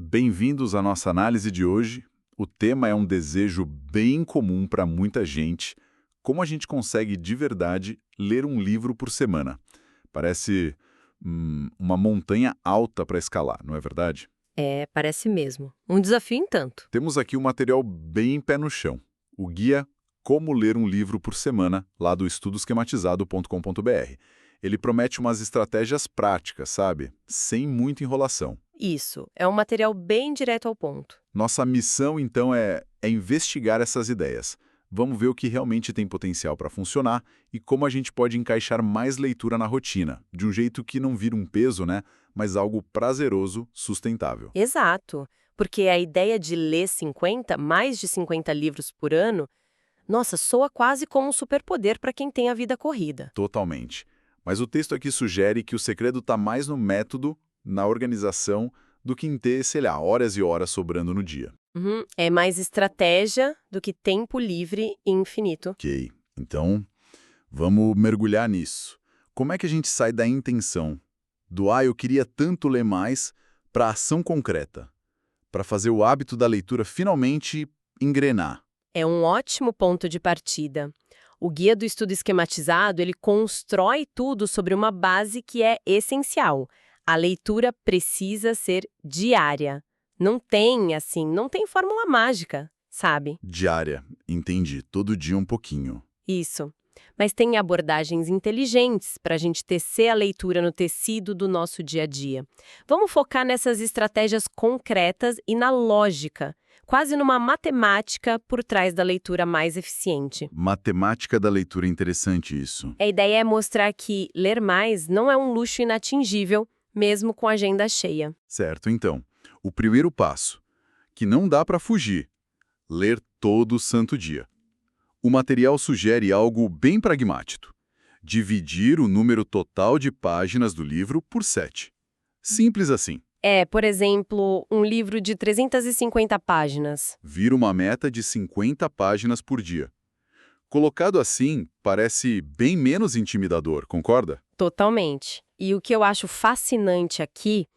Bem-vindos à nossa análise de hoje. O tema é um desejo bem comum para muita gente. Como a gente consegue de verdade ler um livro por semana? Parece uma montanha alta para escalar, não é verdade? É, parece mesmo. Um desafio em tanto. Temos aqui um material bem pé no chão. O guia Como Ler um Livro por Semana, lá do estudosquematizado.com.br. Ele promete umas estratégias práticas, sabe? Sem muita enrolação. Isso, é um material bem direto ao ponto. Nossa missão, então, é investigar essas ideias. Vamos ver o que realmente tem potencial para funcionar e como a gente pode encaixar mais leitura na rotina, de um jeito que não vira um peso, né? Mas algo prazeroso, sustentável. Exato, porque a ideia de ler mais de 50 livros por ano, nossa, soa quase como um superpoder para quem tem a vida corrida. Totalmente. Mas o texto aqui sugere que o segredo está mais no método, na organização, do que em ter, sei lá, horas e horas sobrando no dia. É mais estratégia do que tempo livre e infinito. Ok, então vamos mergulhar nisso. Como é que a gente sai da intenção, do eu queria tanto ler mais, para a ação concreta, para fazer o hábito da leitura finalmente engrenar? É um ótimo ponto de partida. O guia do estudo esquematizado, ele constrói tudo sobre uma base que é essencial. A leitura precisa ser diária. Não tem fórmula mágica, sabe? Diária, entendi, todo dia um pouquinho. Isso. Mas tem abordagens inteligentes para a gente tecer a leitura no tecido do nosso dia a dia. Vamos focar nessas estratégias concretas e na lógica, quase numa matemática por trás da leitura mais eficiente. Matemática da leitura, interessante isso. A ideia é mostrar que ler mais não é um luxo inatingível, mesmo com a agenda cheia. Certo, então, o primeiro passo, que não dá para fugir, ler todo santo dia. O material sugere algo bem pragmático. Dividir o número total de páginas do livro por 7. Simples assim. Por exemplo, um livro de 350 páginas. Vira uma meta de 50 páginas por dia. Colocado assim, parece bem menos intimidador, concorda? Totalmente. E o que eu acho fascinante aqui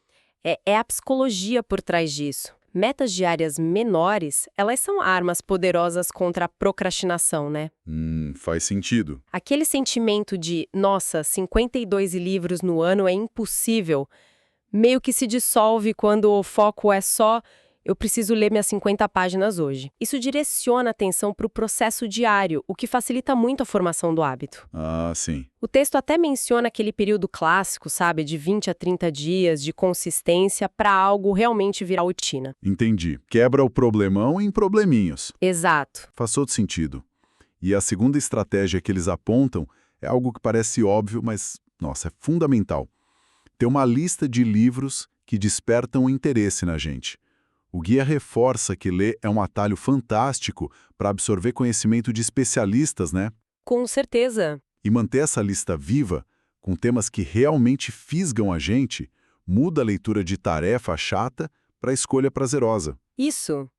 é a psicologia por trás disso. Metas diárias menores, elas são armas poderosas contra a procrastinação, né? Faz sentido. Aquele sentimento de, nossa, 52 livros no ano é impossível, meio que se dissolve quando o foco é só eu preciso ler minhas 50 páginas hoje. Isso direciona a atenção para o processo diário, o que facilita muito a formação do hábito. Ah, sim. O texto até menciona aquele período clássico, sabe, de 20 a 30 dias de consistência para algo realmente virar rotina. Entendi. Quebra o problemão em probleminhos. Exato. Faz todo sentido. E a segunda estratégia que eles apontam é algo que parece óbvio, mas, nossa, é fundamental. Ter uma lista de livros que despertam interesse na gente. O guia reforça que ler é um atalho fantástico para absorver conhecimento de especialistas, né? Com certeza. E manter essa lista viva, com temas que realmente fisgam a gente, muda a leitura de tarefa chata para a escolha prazerosa. Isso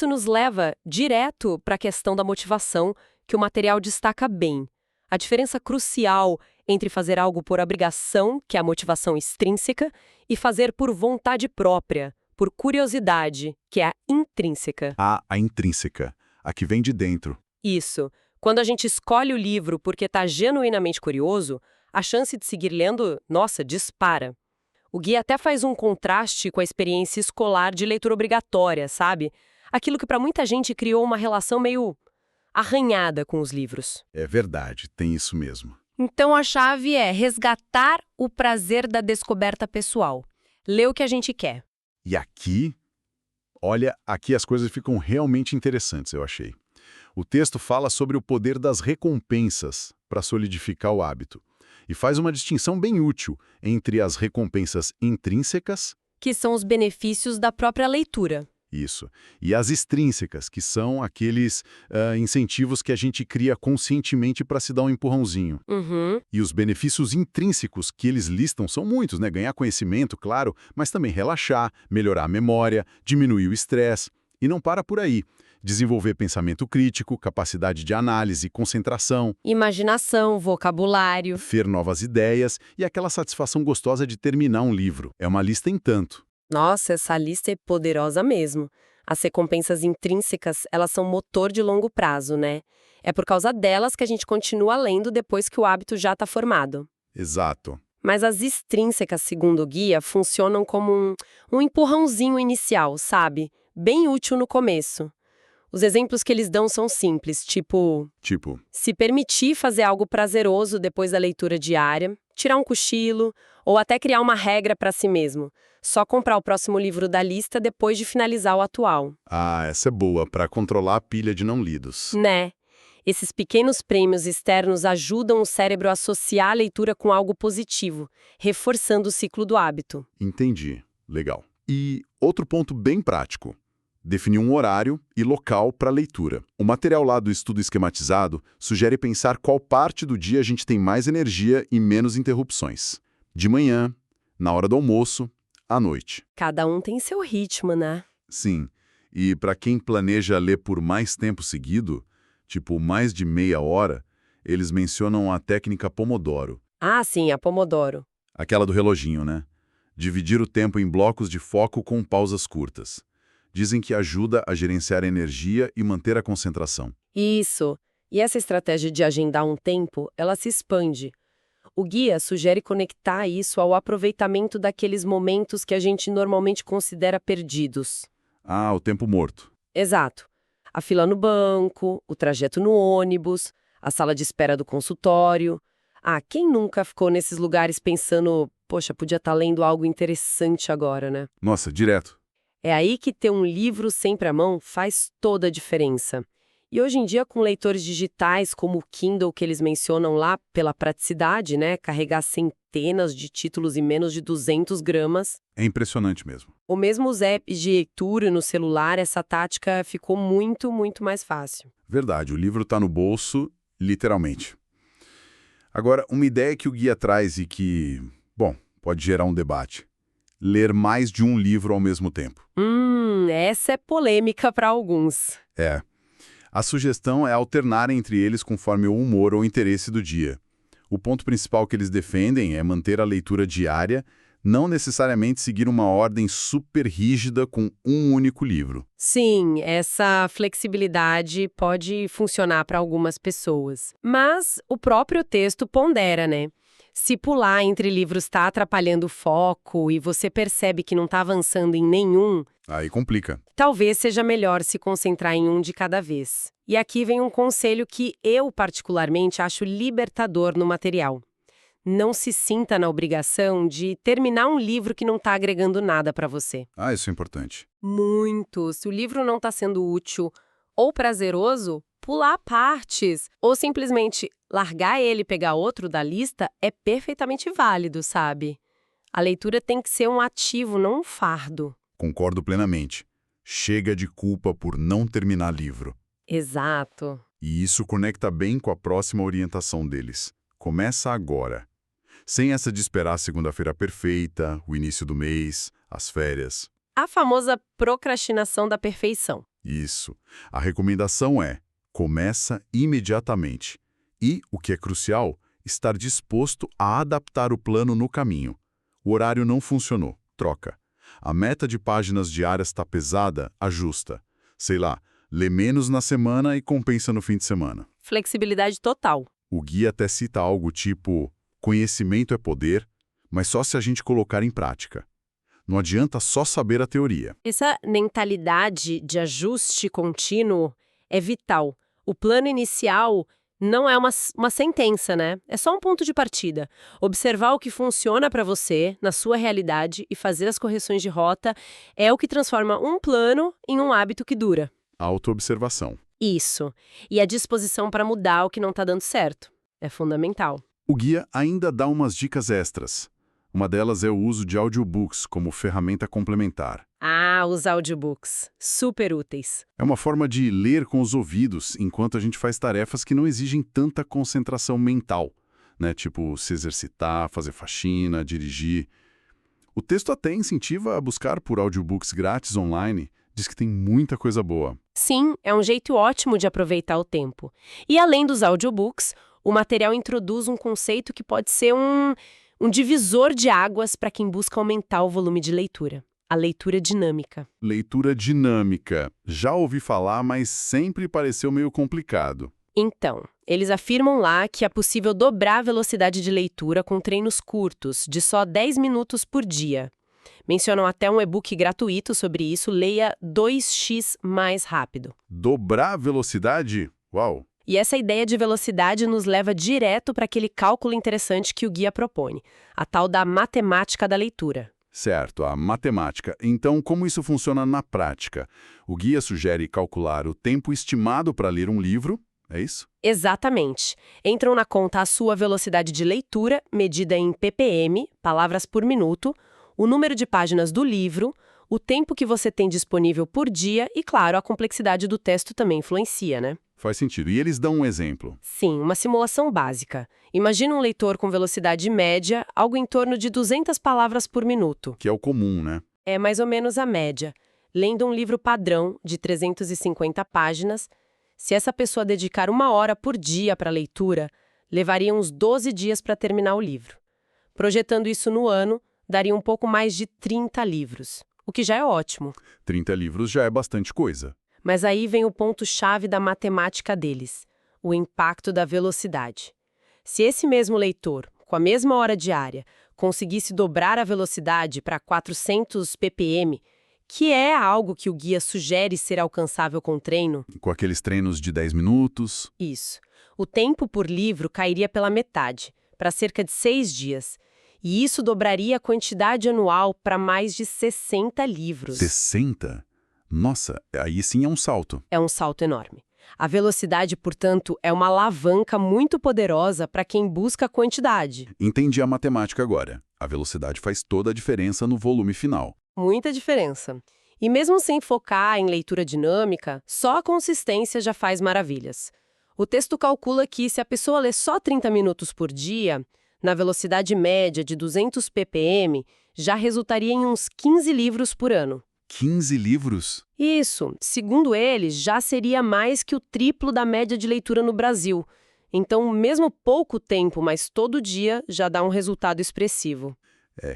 nos leva direto para a questão da motivação, que o material destaca bem. A diferença crucial entre fazer algo por obrigação, que é a motivação extrínseca, e fazer por vontade própria, por curiosidade, que é a intrínseca. A intrínseca, a que vem de dentro. Isso. Quando a gente escolhe o livro porque está genuinamente curioso, a chance de seguir lendo, nossa, dispara. O guia até faz um contraste com a experiência escolar de leitura obrigatória, sabe? Aquilo que para muita gente criou uma relação meio arranhada com os livros. É verdade, tem isso mesmo. Então a chave é resgatar o prazer da descoberta pessoal. Ler o que a gente quer. E aqui, olha, aqui as coisas ficam realmente interessantes, eu achei. O texto fala sobre o poder das recompensas para solidificar o hábito e faz uma distinção bem útil entre as recompensas intrínsecas, Que são os benefícios da própria leitura. isso, e as extrínsecas, que são aqueles incentivos que a gente cria conscientemente para se dar um empurrãozinho. E os benefícios intrínsecos que eles listam são muitos, né? Ganhar conhecimento, claro, mas também relaxar, melhorar a memória, diminuir o estresse. E não para por aí. Desenvolver pensamento crítico, capacidade de análise, concentração, Imaginação, vocabulário. ter novas ideias e aquela satisfação gostosa de terminar um livro. É uma lista em tanto. Nossa, essa lista é poderosa mesmo. As recompensas intrínsecas, elas são motor de longo prazo, né? É por causa delas que a gente continua lendo depois que o hábito já está formado. Exato. Mas as extrínsecas, segundo o guia, funcionam como um empurrãozinho inicial, sabe? Bem útil no começo. Os exemplos que eles dão são simples, tipo, se permitir fazer algo prazeroso depois da leitura diária, tirar um cochilo, ou até criar uma regra para si mesmo. Só comprar o próximo livro da lista depois de finalizar o atual. Ah, essa é boa, para controlar a pilha de não lidos. Né? Esses pequenos prêmios externos ajudam o cérebro a associar a leitura com algo positivo, reforçando o ciclo do hábito. Entendi. Legal. E outro ponto bem prático. Definir um horário e local para leitura. O material lá do estudo esquematizado sugere pensar qual parte do dia a gente tem mais energia e menos interrupções. De manhã, na hora do almoço, à noite. Cada um tem seu ritmo, né? Sim. E para quem planeja ler por mais tempo seguido, tipo mais de meia hora, eles mencionam a técnica Pomodoro. Ah, sim, a Pomodoro. Aquela do reloginho, né? Dividir o tempo em blocos de foco com pausas curtas. Dizem que ajuda a gerenciar a energia e manter a concentração. Isso. E essa estratégia de agendar um tempo, ela se expande. O guia sugere conectar isso ao aproveitamento daqueles momentos que a gente normalmente considera perdidos. Ah, o tempo morto. Exato. A fila no banco, o trajeto no ônibus, a sala de espera do consultório. Ah, quem nunca ficou nesses lugares pensando, poxa, podia estar lendo algo interessante agora, né? Nossa, direto. É aí que ter um livro sempre à mão faz toda a diferença. E hoje em dia, com leitores digitais como o Kindle que eles mencionam lá, pela praticidade, né? Carregar centenas de títulos em menos de 200 gramas. É impressionante mesmo. Ou mesmo os apps de leitura no celular, essa tática ficou muito, muito mais fácil. Verdade, o livro está no bolso, literalmente. Agora, uma ideia que o guia traz e que, bom, pode gerar um debate. Ler mais de um livro ao mesmo tempo. Essa é polêmica para alguns. É. A sugestão é alternar entre eles conforme o humor ou interesse do dia. O ponto principal que eles defendem é manter a leitura diária, não necessariamente seguir uma ordem super rígida com um único livro. Sim, essa flexibilidade pode funcionar para algumas pessoas. Mas o próprio texto pondera, né? Se pular entre livros está atrapalhando o foco e você percebe que não está avançando em nenhum, Aí complica. talvez seja melhor se concentrar em um de cada vez. E aqui vem um conselho que eu, particularmente, acho libertador no material. Não se sinta na obrigação de terminar um livro que não está agregando nada para você. Ah, isso é importante. Muito. Se o livro não está sendo útil ou prazeroso, pular partes ou simplesmente largar ele e pegar outro da lista é perfeitamente válido, sabe? A leitura tem que ser um ativo, não um fardo. Concordo plenamente. Chega de culpa por não terminar livro. Exato. E isso conecta bem com a próxima orientação deles. Começa agora. Sem essa de esperar a segunda-feira perfeita, o início do mês, as férias. A famosa procrastinação da perfeição. Isso. A recomendação é: começa imediatamente. E, o que é crucial, estar disposto a adaptar o plano no caminho. O horário não funcionou, troca. A meta de páginas diárias está pesada, ajusta. Sei lá, lê menos na semana e compensa no fim de semana. Flexibilidade total. O guia até cita algo tipo: conhecimento é poder, mas só se a gente colocar em prática. Não adianta só saber a teoria. Essa mentalidade de ajuste contínuo é vital. O plano inicial não é uma sentença, né? É só um ponto de partida. Observar o que funciona para você, na sua realidade, e fazer as correções de rota é o que transforma um plano em um hábito que dura. Autoobservação. Isso. E a disposição para mudar o que não está dando certo. É fundamental. O guia ainda dá umas dicas extras. Uma delas é o uso de audiobooks como ferramenta complementar. Ah, os audiobooks. Super úteis. É uma forma de ler com os ouvidos enquanto a gente faz tarefas que não exigem tanta concentração mental, né? Tipo se exercitar, fazer faxina, dirigir. O texto até incentiva a buscar por audiobooks grátis online, diz que tem muita coisa boa. Sim, é um jeito ótimo de aproveitar o tempo. E além dos audiobooks, o material introduz um conceito que pode ser um divisor de águas para quem busca aumentar o volume de leitura. a leitura dinâmica. Leitura dinâmica. Já ouvi falar, mas sempre pareceu meio complicado. Então, eles afirmam lá que é possível dobrar a velocidade de leitura com treinos curtos, de só 10 minutos por dia. Mencionam até um e-book gratuito sobre isso, leia 2x mais rápido. Dobrar a velocidade? Uau! E essa ideia de velocidade nos leva direto para aquele cálculo interessante que o guia propõe, a tal da matemática da leitura. Certo, a matemática. Então, como isso funciona na prática? O guia sugere calcular o tempo estimado para ler um livro, é isso? Exatamente. Entram na conta a sua velocidade de leitura, medida em ppm, palavras por minuto, o número de páginas do livro, o tempo que você tem disponível por dia e, claro, a complexidade do texto também influencia, né? Faz sentido. E eles dão um exemplo. Sim, uma simulação básica. Imagina um leitor com velocidade média, algo em torno de 200 palavras por minuto. Que é o comum, né? É mais ou menos a média. Lendo um livro padrão de 350 páginas, se essa pessoa dedicar 1 hora por dia para a leitura, levaria uns 12 dias para terminar o livro. Projetando isso no ano, daria um pouco mais de 30 livros, o que já é ótimo. 30 livros já é bastante coisa. Mas aí vem o ponto-chave da matemática deles, o impacto da velocidade. Se esse mesmo leitor, com a mesma hora diária, conseguisse dobrar a velocidade para 400 ppm, que é algo que o guia sugere ser alcançável com treino. Com aqueles treinos de 10 minutos. Isso. O tempo por livro cairia pela metade, para cerca de 6 dias. E isso dobraria a quantidade anual para mais de 60 livros. 60? Nossa, aí sim é um salto. É um salto enorme. A velocidade, portanto, é uma alavanca muito poderosa para quem busca a quantidade. Entendi a matemática agora. A velocidade faz toda a diferença no volume final. Muita diferença. E mesmo sem focar em leitura dinâmica, só a consistência já faz maravilhas. O texto calcula que se a pessoa lê só 30 minutos por dia, na velocidade média de 200 ppm, já resultaria em uns 15 livros por ano. 15 livros? Isso, segundo eles, já seria mais que o triplo da média de leitura no Brasil. Então, mesmo pouco tempo, mas todo dia, já dá um resultado expressivo.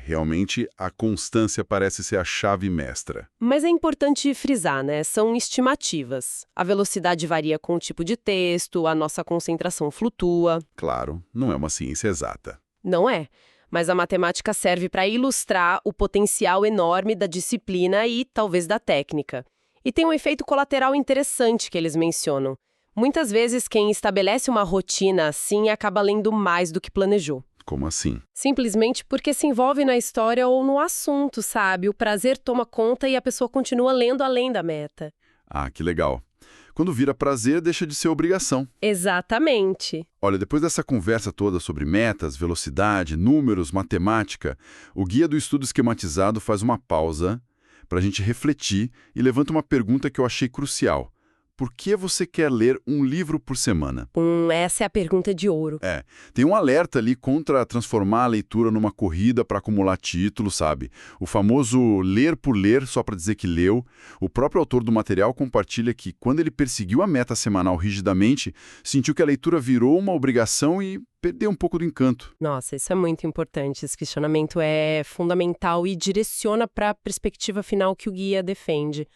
Realmente a constância parece ser a chave mestra. Mas é importante frisar, né? São estimativas. A velocidade varia com o tipo de texto, a nossa concentração flutua. Claro, não é uma ciência exata. Não é. Mas a matemática serve para ilustrar o potencial enorme da disciplina e, talvez, da técnica. E tem um efeito colateral interessante que eles mencionam. Muitas vezes, quem estabelece uma rotina assim acaba lendo mais do que planejou. Como assim? Simplesmente porque se envolve na história ou no assunto, sabe? O prazer toma conta e a pessoa continua lendo além da meta. Ah, que legal. Quando vira prazer, deixa de ser obrigação. Exatamente. Olha, depois dessa conversa toda sobre metas, velocidade, números, matemática, o Guia do Estudo Esquematizado faz uma pausa para a gente refletir e levanta uma pergunta que eu achei crucial. Por que você quer ler um livro por semana? Essa é a pergunta de ouro. Tem um alerta ali contra transformar a leitura numa corrida para acumular títulos, sabe? O famoso ler por ler, só para dizer que leu. O próprio autor do material compartilha que, quando ele perseguiu a meta semanal rigidamente, sentiu que a leitura virou uma obrigação e perdeu um pouco do encanto. Nossa, isso é muito importante. Esse questionamento é fundamental e direciona para a perspectiva final que o guia defende.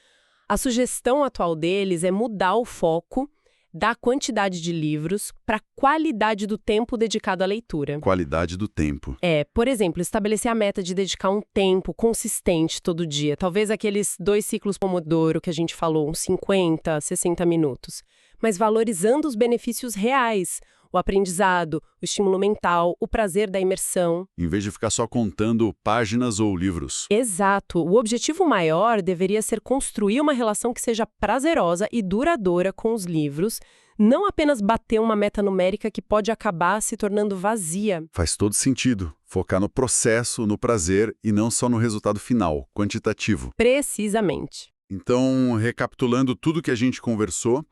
A sugestão atual deles é mudar o foco da quantidade de livros para a qualidade do tempo dedicado à leitura. Qualidade do tempo. Por exemplo, estabelecer a meta de dedicar um tempo consistente todo dia. Talvez aqueles 2 ciclos Pomodoro que a gente falou, uns 50, 60 minutos. Mas valorizando os benefícios reais. O aprendizado, o estímulo mental, o prazer da imersão. Em vez de ficar só contando páginas ou livros. Exato. O objetivo maior deveria ser construir uma relação que seja prazerosa e duradoura com os livros, não apenas bater uma meta numérica que pode acabar se tornando vazia. Faz todo sentido. Focar no processo, no prazer e não só no resultado final, quantitativo. Precisamente. Então, recapitulando tudo que a gente conversou,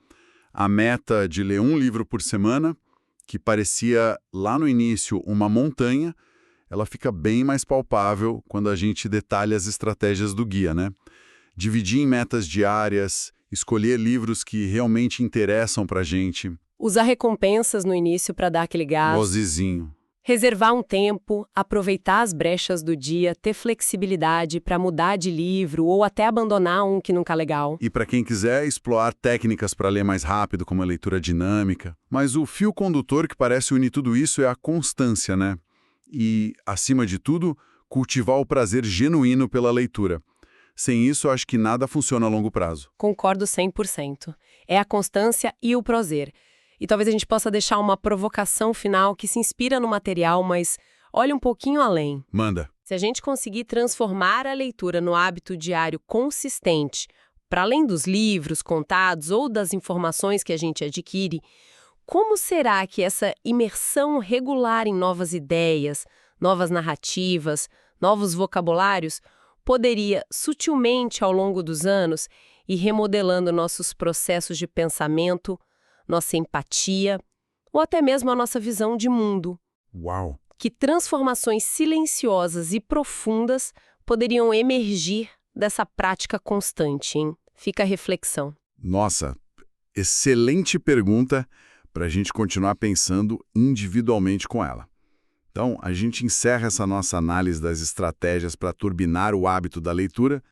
a meta de ler um livro por semana, que parecia lá no início uma montanha, ela fica bem mais palpável quando a gente detalha as estratégias do guia, né? Dividir em metas diárias, escolher livros que realmente interessam pra gente. Usar recompensas no início para dar aquele gás. Gozezinho. Reservar um tempo, aproveitar as brechas do dia, ter flexibilidade para mudar de livro ou até abandonar um que não tá legal. E para quem quiser explorar técnicas para ler mais rápido, como a leitura dinâmica. Mas o fio condutor que parece unir tudo isso é a constância, né? E, acima de tudo, cultivar o prazer genuíno pela leitura. Sem isso, acho que nada funciona a longo prazo. Concordo 100%. É a constância e o prazer. E talvez a gente possa deixar uma provocação final que se inspira no material, mas olha um pouquinho além. Manda. Se a gente conseguir transformar a leitura no hábito diário consistente, para além dos livros contados ou das informações que a gente adquire, como será que essa imersão regular em novas ideias, novas narrativas, novos vocabulários poderia, sutilmente ao longo dos anos, ir remodelando nossos processos de pensamento, nossa empatia ou até mesmo a nossa visão de mundo? Uau! Que transformações silenciosas e profundas poderiam emergir dessa prática constante, hein? Fica a reflexão. Nossa, excelente pergunta para a gente continuar pensando individualmente com ela. Então, a gente encerra essa nossa análise das estratégias para turbinar o hábito da leitura